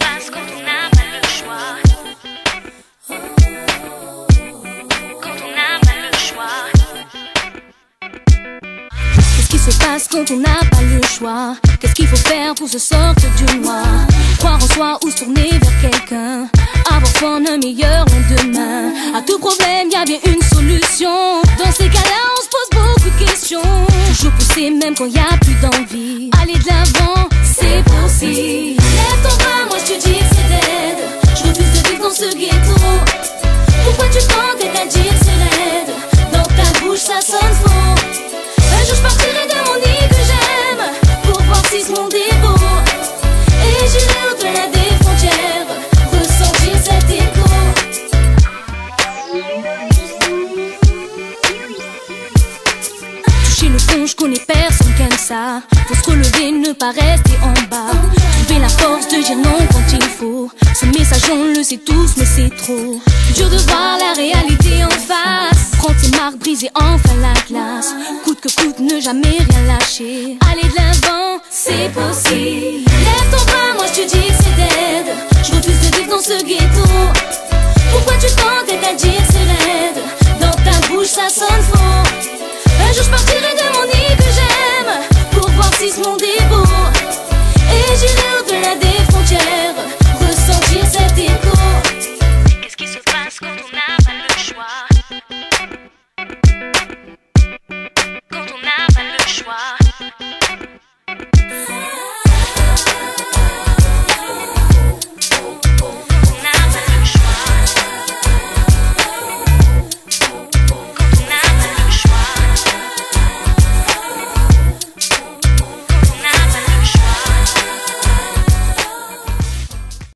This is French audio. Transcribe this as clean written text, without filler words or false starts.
passe quand on n'a pas le choix? Quand on n'a pas le choix. Qu'est-ce qui se passe quand on n'a pas le choix? Qu'est-ce qu'il faut faire pour se sortir du noir? Croire en soi ou se tourner vers quelqu'un, avoir foi en un meilleur lendemain. À tout problème, y a bien une solution. Dans ces cas-là, on se pose beaucoup de questions. Toujours pousser même quand y a plus d'envie. Aller de l'avant, c'est possible. Lève ton bras, moi je te dis que c'est dead. Je refuse de vivre dans ce ghetto. Pourquoi tu prends tête à dire c'est raide? Dans ta bouche ça sonne faux. Un jour je partirai de mon nid que j'aime pour voir si ce monde est beau. Et j'irai au-delà des frontières, ressentir cet écho. Toucher le fond, je connais personne comme ça. Faut se relever, ne pas rester en bas. Trouver la force de dire non quand il faut. Ce message on le sait tous mais c'est trop dur de voir la réalité en face. Prendre ses marques, briser enfin la glace. Coûte que coûte, ne jamais rien lâcher. Aller de l'avant, c'est possible.